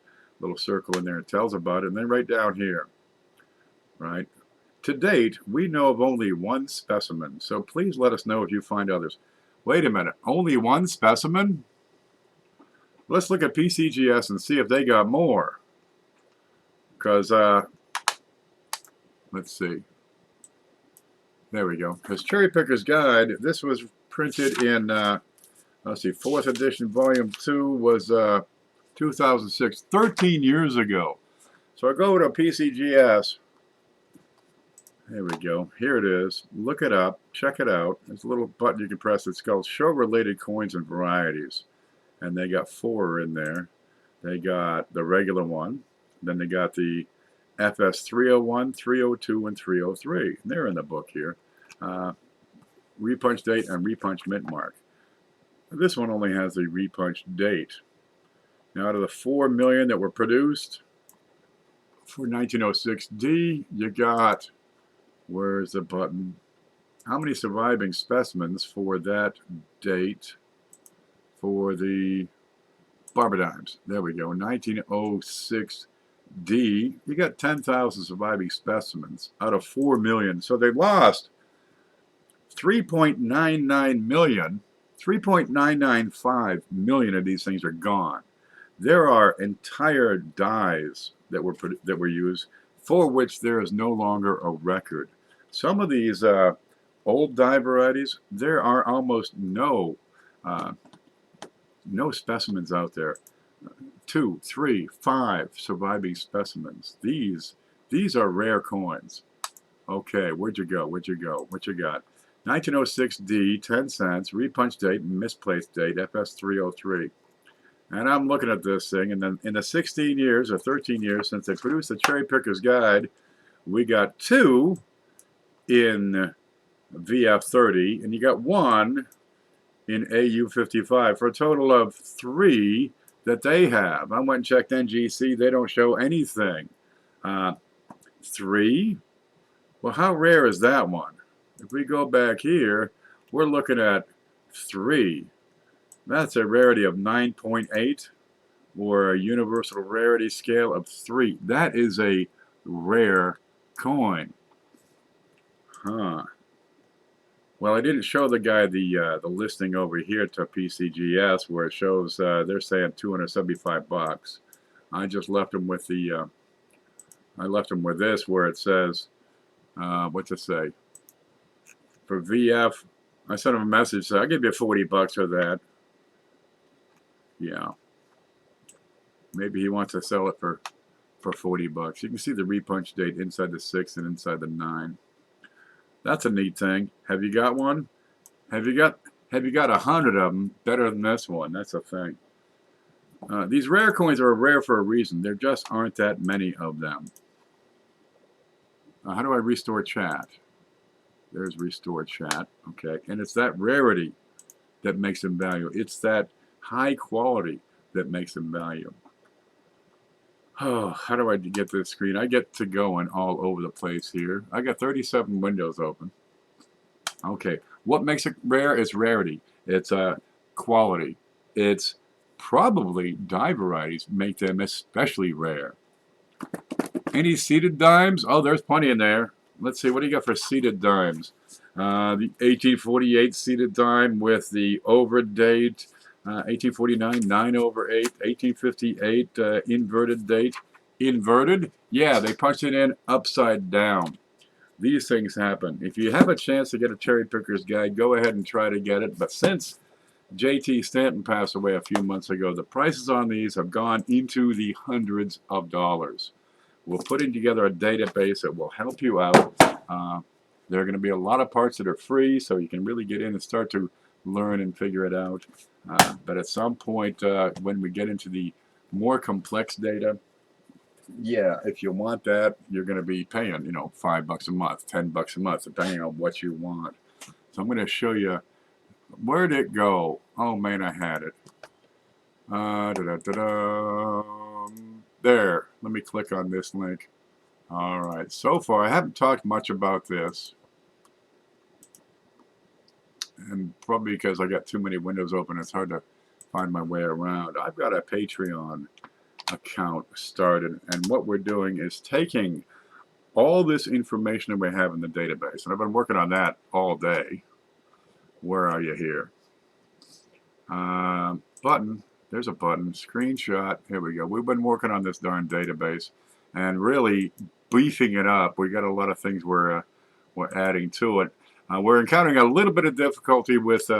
circle in there. It tells about it. And then right down here, right? To date, we know of only 1 specimen. So please let us know if you find others. Wait a minute. Only 1 specimen? Let's look at PCGS and see if they got more. Because, let's see. There we go. Because Cherry Picker's Guide, this was printed in, let's see, 4th edition, volume 2 was 2006, 13 years ago. So I go to PCGS. There we go. Here it is. Look it up. Check it out. There's a little button you can press. It's called Show Related Coins and Varieties. And they got 4 in there. They got the regular one. Then they got the FS 301, 302, and 303. And they're in the book here. Repunch date and repunch mint mark. This one only has the repunch date. Now, out of the 4 million that were produced for 1906D, you got, where's the button? How many surviving specimens for that date for the barber dimes? There we go, 1906D. You got 10,000 surviving specimens out of 4 million. So they lost 3.99 million. 3.995 million of these things are gone. There are entire dies that were used for which there is no longer a record. Some of these old die varieties, there are almost no specimens out there. 2, 3, 5 surviving specimens. These are rare coins. Okay, where'd you go? Where'd you go? What you got? 1906D, 10 cents, repunch date, misplaced date, FS 303. And I'm looking at this thing, and then in the 16 years or 13 years since they produced the Cherry Picker's Guide, we got 2 in VF30, and you got 1 in AU55 for a total of 3 that they have. I went and checked NGC. They don't show anything. 3? Well, how rare is that one? If we go back here, we're looking at 3. That's a rarity of 9.8 or a universal rarity scale of 3. That is a rare coin. Huh. Well, I didn't show the guy the listing over here to PCGS where it shows they're saying 275 bucks. I just left him with the I left him with this where it says what's it say for VF. I sent him a message, so I'll give you 40 bucks for that. Yeah, maybe he wants to sell it for 40 bucks. You can see the repunch date inside the 6 and inside the 9. That's a neat thing. Have you got one? Have you got 100 of them better than this one? That's a thing. These rare coins are rare for a reason. There just aren't that many of them. How do I restore chat? There's restore chat. Okay, and it's that rarity that makes them value. It's that high quality that makes them value. Oh, how do I get this screen? I get to going all over the place here. I got 37 windows open. Okay, what makes it rare is rarity. It's quality. It's probably die varieties make them especially rare. Any seeded dimes? Oh, there's plenty in there. Let's see, what do you got for seeded dimes? The 1848 seeded dime with the over date. 1849, 9/8, 1858, inverted date. Inverted? Yeah, they punched it in upside down. These things happen. If you have a chance to get a cherry picker's guide, go ahead and try to get it. But since JT Stanton passed away a few months ago, the prices on these have gone into the hundreds of dollars. We're putting together a database that will help you out. There are going to be a lot of parts that are free, so you can really get in and start to learn and figure it out. But at some point, when we get into the more complex data, yeah, if you want that, you're going to be paying, you know, $5 a month, $10 a month, depending on what you want. So I'm going to show you, where'd it go? Oh man, I had it. There, let me click on this link. All right, so far I haven't talked much about this, and probably because I got too many windows open, it's hard to find my way around. I've got a Patreon account started, and what we're doing is taking all this information that we have in the database, and I've been working on that all day. Where are you here? Button. There's a button. Screenshot. Here we go. We've been working on this darn database and really beefing it up. We got a lot of things we're adding to it. We're encountering a little bit of difficulty with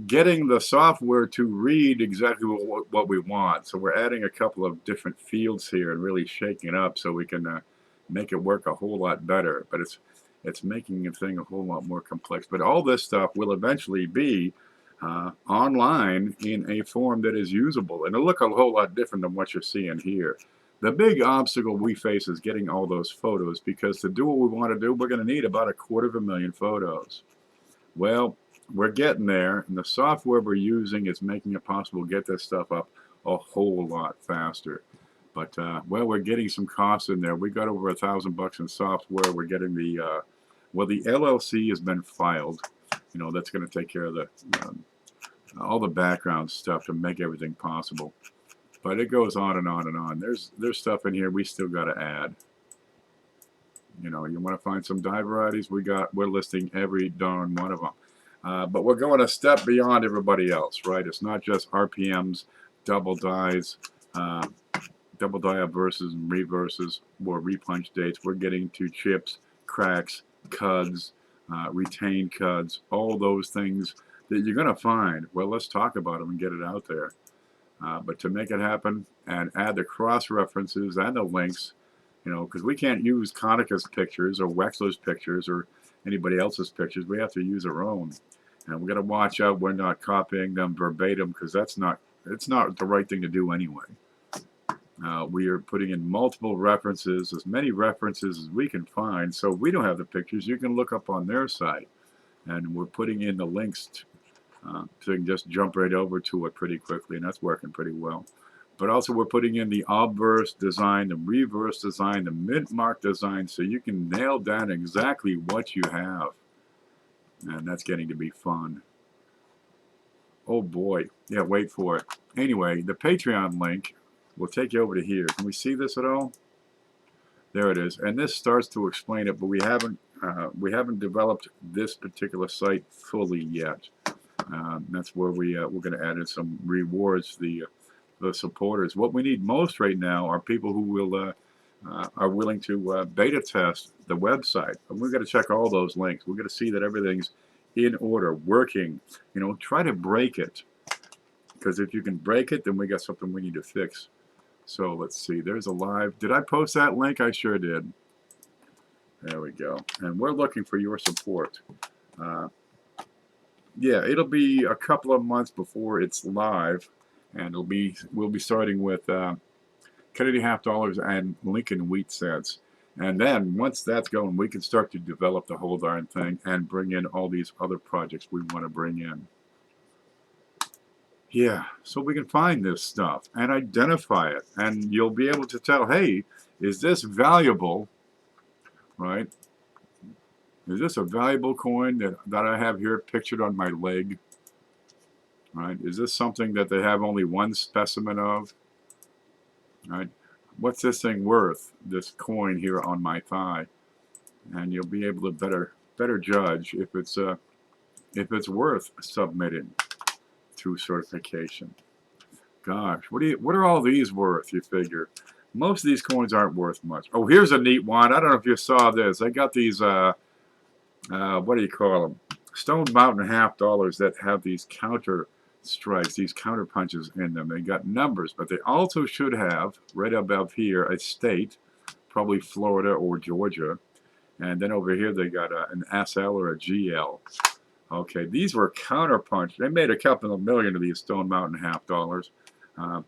getting the software to read exactly what we want. So we're adding a couple of different fields here and really shaking it up so we can make it work a whole lot better. But it's making the thing a whole lot more complex. But all this stuff will eventually be online in a form that is usable, and it'll look a whole lot different than what you're seeing here. The big obstacle we face is getting all those photos, because to do what we want to do, we're going to need about 250,000 photos. Well, we're getting there, and the software we're using is making it possible to get this stuff up a whole lot faster. But well, we're getting some costs in there. We got over $1,000 in software. We're getting the well, the LLC has been filed. You know, that's going to take care of the all the background stuff to make everything possible. But it goes on and on and on. There's stuff in here we still got to add. You know, you want to find some die varieties? We're listing every darn one of them. But we're going a step beyond everybody else, right? It's not just RPMs, double dies, double die verses and reverses, or repunch dates. We're getting to chips, cracks, cuds, retained cuds, all those things that you're going to find. Well, let's talk about them and get it out there. But to make it happen and add the cross references and the links, you know, because we can't use Conaca's pictures or Wexler's pictures or anybody else's pictures. We have to use our own, and we got to watch out we're not copying them verbatim, because it's not the right thing to do anyway. We are putting in multiple references, as many references as we can find. So if we don't have the pictures, you can look up on their site, and we're putting in the links so you can just jump right over to it pretty quickly, and that's working pretty well. But also we're putting in the obverse design, the reverse design, the mint mark design, so you can nail down exactly what you have. And that's getting to be fun. Oh boy. Yeah, wait for it. Anyway, the Patreon link will take you over to here. Can we see this at all? There it is. And this starts to explain it, but we haven't we haven't developed this particular site fully yet. That's where we're going to add in some rewards the supporters. What we need most right now are people who will are willing to beta test the website. And we've got to check all those links. We've got to see that everything's in order, working. You know, try to break it, because if you can break it, then we got something we need to fix. So let's see. There's a live. Did I post that link? I sure did. There we go. And we're looking for your support. Yeah, it'll be a couple of months before it's live, and we'll be starting with Kennedy half dollars and Lincoln wheat cents. And then once that's going, we can start to develop the whole darn thing and bring in all these other projects we want to bring in. Yeah, so we can find this stuff and identify it, and you'll be able to tell, hey, is this valuable, right? Is this a valuable coin that I have here pictured on my leg? Right? Is this something that they have only one specimen of? Right? What's this thing worth? This coin here on my thigh, and you'll be able to better judge if it's worth submitting to certification. Gosh, what are all these worth? You figure most of these coins aren't worth much. Oh, here's a neat one. I don't know if you saw this. I got these. What do you call them? Stone Mountain half dollars that have these counter strikes, these counter punches in them. They got numbers, but they also should have, right above here, a state, probably Florida or Georgia. And then over here they got an SL or a GL. Okay, these were counter punch. They made a couple of million of these Stone Mountain half dollars. Well,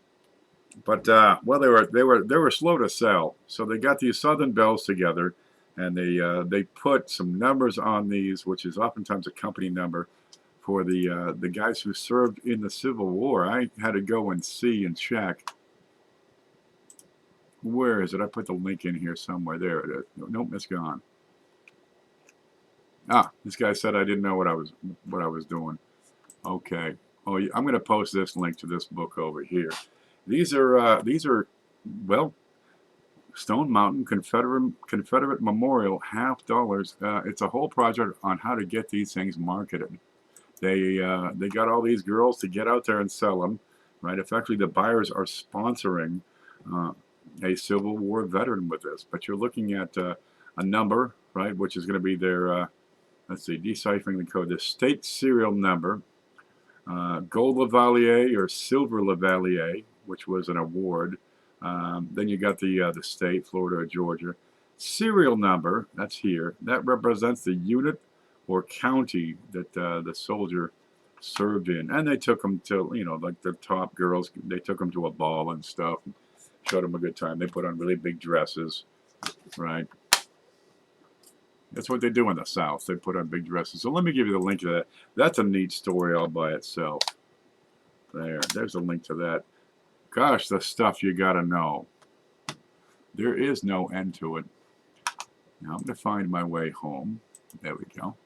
they were slow to sell. So they got these Southern Bells together, and they put some numbers on these, which is oftentimes a company number for the guys who served in the Civil War. I had to go and see and check. Where is it? I put the link in here somewhere. There it is. Nope, it's gone. Ah, this guy said I didn't know what I was doing. Okay. Oh, I'm going to post this link to this book over here. These are well, Stone Mountain Confederate Memorial half dollars. It's a whole project on how to get these things marketed. They got all these girls to get out there and sell them, right? Effectively, the buyers are sponsoring a Civil War veteran with this. But you're looking at a number, right, which is going to be their let's see, deciphering the code. The state serial number, gold Lavalier or silver Lavalier, which was an award. Then you got the state, Florida or Georgia. Serial number, that's here. That represents the unit or county that the soldier served in. And they took them to, you know, like the top girls, they took them to a ball and stuff. Showed them a good time. They put on really big dresses, right? That's what they do in the South. They put on big dresses. So let me give you the link to that. That's a neat story all by itself. There's a link to that. Gosh, the stuff you gotta know. There is no end to it. Now I'm gonna find my way home. There we go.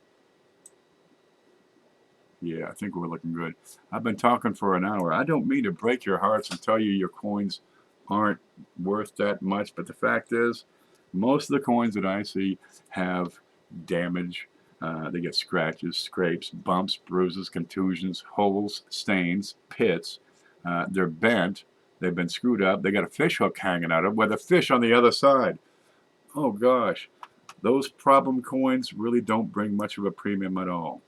Yeah, I think we're looking good. I've been talking for an hour. I don't mean to break your hearts and tell you your coins aren't worth that much, but the fact is, most of the coins that I see have damage. They get scratches, scrapes, bumps, bruises, contusions, holes, stains, pits. They're bent. They've been screwed up. They got a fish hook hanging out of them with a fish on the other side. Oh gosh, those problem coins really don't bring much of a premium at all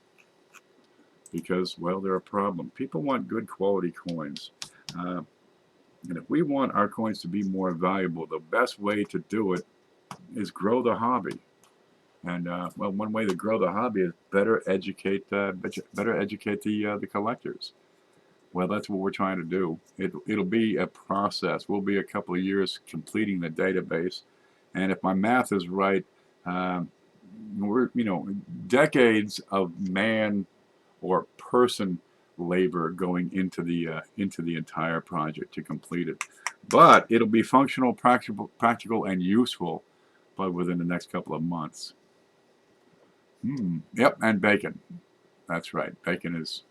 because, well, they're a problem. People want good quality coins. And if we want our coins to be more valuable, the best way to do it is grow the hobby. And well, one way to grow the hobby is better educate the collectors. Well, that's what we're trying to do. It'll be a process. We'll be a couple of years completing the database, and if my math is right, we're decades of man or person labor going into the entire project to complete it. But it'll be functional, practical, and useful by within the next couple of months. Yep, and bacon. That's right. Bacon is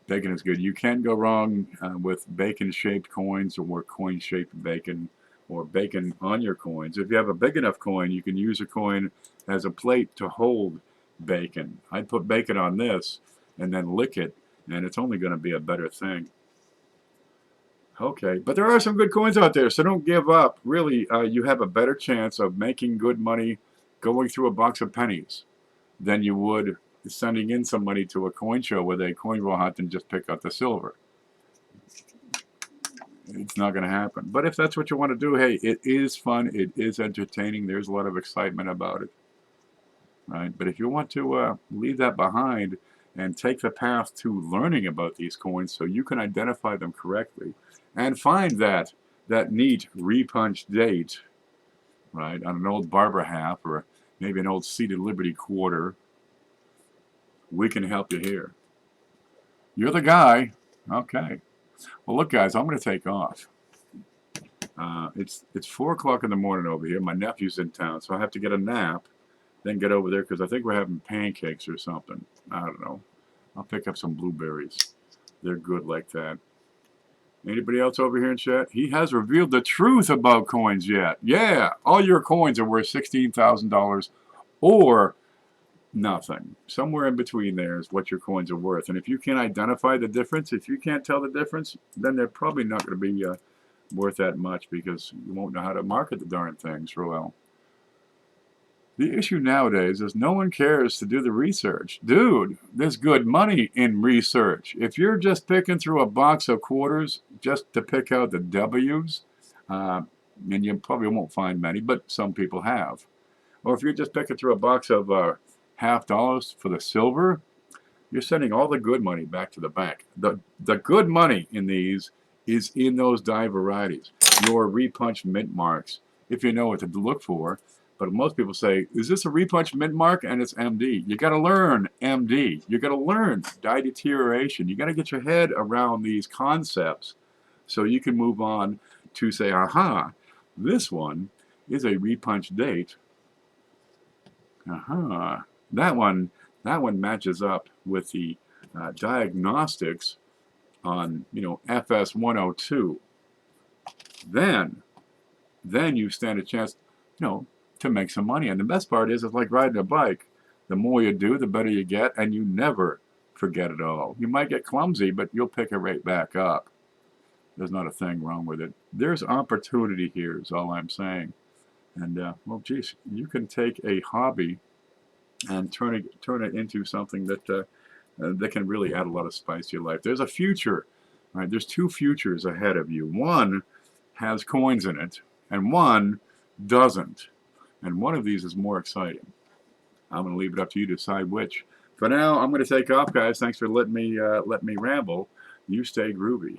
good. You can go wrong with bacon-shaped coins or coin-shaped bacon or bacon on your coins. If you have a big enough coin, you can use a coin as a plate to hold bacon. I'd put bacon on this and then lick it, and it's only going to be a better thing. Okay, but there are some good coins out there, so don't give up. Really, you have a better chance of making good money going through a box of pennies than you would sending in some money to a coin show where they coin roll hunt and just pick up the silver. It's not going to happen. But if that's what you want to do, hey, it is fun. It is entertaining. There's a lot of excitement about it. Right? But if you want to leave that behind and take the path to learning about these coins so you can identify them correctly and find that neat repunch date, right, on an old Barber half or maybe an old Seated Liberty quarter, we can help you here. You're the guy. Okay. Well, look, guys, I'm going to take off. It's 4 o'clock in the morning over here. My nephew's in town, so I have to get a nap, then get over there because I think we're having pancakes or something. I don't know. I'll pick up some blueberries. They're good like that. Anybody else over here in chat? He has revealed the truth about coins yet. Yeah, all your coins are worth $16,000 or nothing. Somewhere in between there is what your coins are worth. And if you can't identify the difference, if you can't tell the difference, then they're probably not going to be worth that much because you won't know how to market the darn things real well. The issue nowadays is no one cares to do the research. Dude, there's good money in research. If you're just picking through a box of quarters just to pick out the W's, and you probably won't find many, but some people have. Or if you're just picking through a box of $50 for the silver, you're sending all the good money back to the bank. The good money in these is in those die varieties, your repunch mint marks, if you know what to look for. But most people say, is this a repunch mint mark? And it's MD. You got to learn MD. You got to learn die deterioration. You got to get your head around these concepts so you can move on to say, aha, this one is a repunch date. Aha, that one matches up with the diagnostics on, FS 102. Then you stand a chance, to make some money. And the best part is, it's like riding a bike. The more you do, the better you get, and you never forget it all. You might get clumsy, but you'll pick it right back up. There's not a thing wrong with it. There's opportunity here is all I'm saying. And, well, geez, you can take a hobby and turn it into something that can really add a lot of spice to your life. There's a future, right? There's two futures ahead of you. One has coins in it, and one doesn't. And one of these is more exciting. I'm going to leave it up to you to decide which. For now, I'm going to take off, guys. Thanks for letting me ramble. You stay groovy.